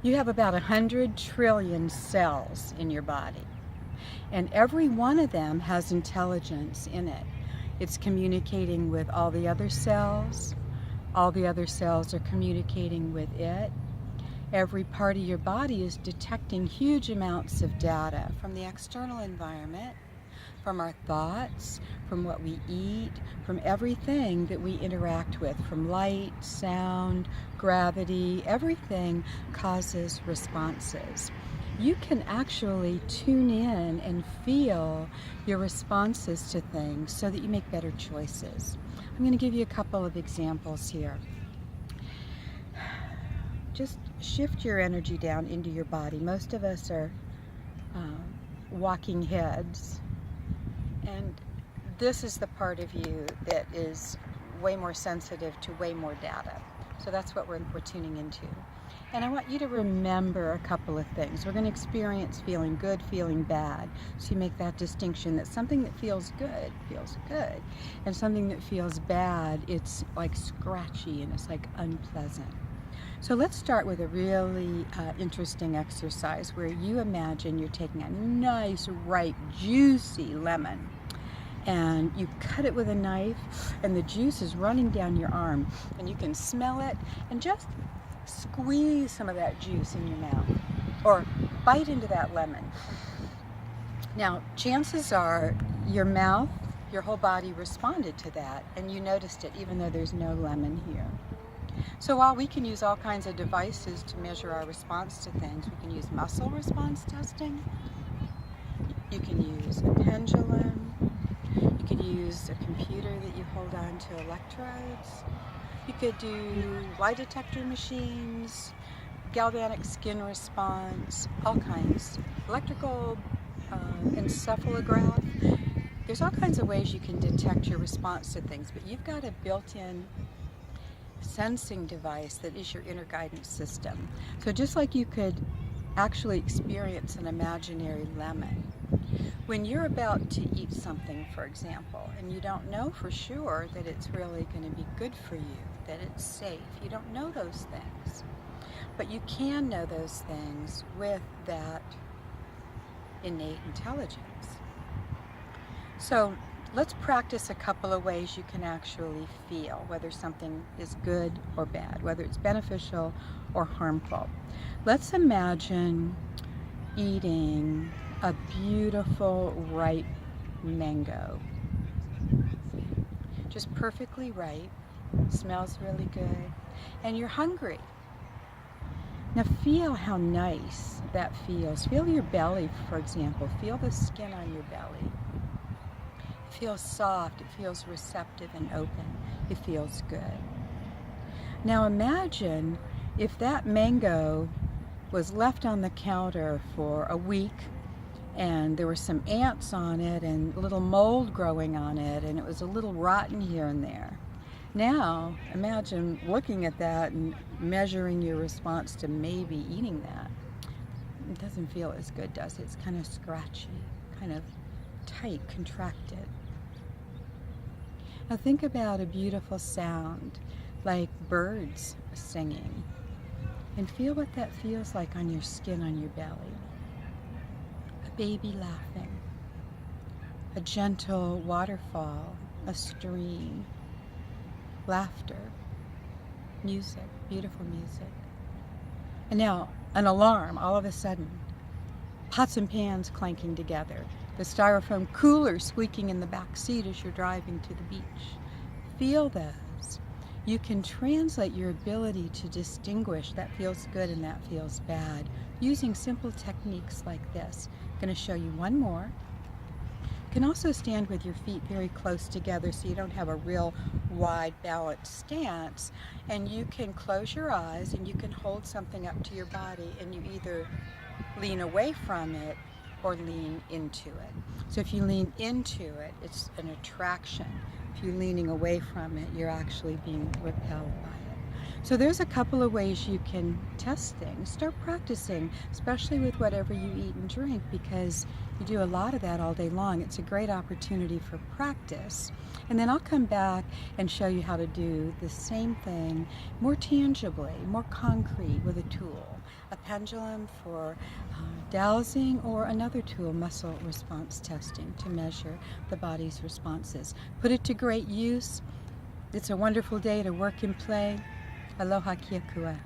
You have about 100 trillion cells in your body, and every one of them has intelligence in it. It's communicating with all the other cells. All the other cells are communicating with it. Every part of your body is detecting huge amounts of data from the external environment, from our thoughts, from what we eat, from everything that we interact with, from light, sound, gravity. Everything causes responses. You can actually tune in and feel your responses to things so that you make better choices. I'm going to give you a couple of examples here. Just shift your energy down into your body. Most of us are walking heads, and this is the part of you that is way more sensitive to way more data. So that's what we're tuning into. And I want you to remember a couple of things. We're going to experience feeling good, feeling bad. So you make that distinction that something that feels good, and something that feels bad, it's like scratchy and it's like unpleasant. So let's start with a really interesting exercise where you imagine you're taking a nice, ripe, juicy lemon, and you cut it with a knife, and the juice is running down your arm, and you can smell it, and just squeeze some of that juice in your mouth, or bite into that lemon. Now, chances are your mouth, your whole body responded to that, and you noticed it even though there's no lemon here. So while we can use all kinds of devices to measure our response to things, we can use muscle response testing, you can use a pendulum, you could use a computer that you hold on to electrodes, you could do lie detector machines, galvanic skin response, all kinds, electrical encephalograph. There's all kinds of ways you can detect your response to things, but you've got a built-in sensing device that is your inner guidance system. So just like you could actually experience an imaginary lemon, when you're about to eat something, for example, and you don't know for sure that it's really going to be good for you, that it's safe, you don't know those things, but you can know those things with that innate intelligence. So let's practice a couple of ways you can actually feel whether something is good or bad, whether it's beneficial or harmful. Let's imagine eating a beautiful ripe mango. Just perfectly ripe, smells really good, and you're hungry. Now feel how nice that feels. Feel your belly, for example. Feel the skin on your belly. It feels soft, it feels receptive and open. It feels good. Now imagine if that mango was left on the counter for a week, and there were some ants on it and a little mold growing on it, and it was a little rotten here and there. Now imagine looking at that and measuring your response to maybe eating that. It doesn't feel as good, does it? It's kind of scratchy, kind of tight, contracted. Now think about a beautiful sound like birds singing, and feel what that feels like on your skin, on your belly. A baby laughing, a gentle waterfall, a stream, laughter, music, beautiful music. And now an alarm all of a sudden, pots and pans clanking together, the styrofoam cooler squeaking in the back seat as you're driving to the beach. Feel those. You can translate your ability to distinguish that feels good and that feels bad using simple techniques like this. I'm going to show you one more. You can also stand with your feet very close together so you don't have a real wide balanced stance, and you can close your eyes and you can hold something up to your body, and you either lean away from it or lean into it. So if you lean into it, it's an attraction. If you're leaning away from it, you're actually being repelled by it. So there's a couple of ways you can test things. Start practicing, especially with whatever you eat and drink, because you do a lot of that all day long. It's a great opportunity for practice. And then I'll come back and show you how to do the same thing more tangibly, more concrete with a tool. a pendulum for dowsing, or another tool, muscle response testing, to measure the body's responses. Put it to great use. It's a wonderful day to work and play. Aloha kia kua.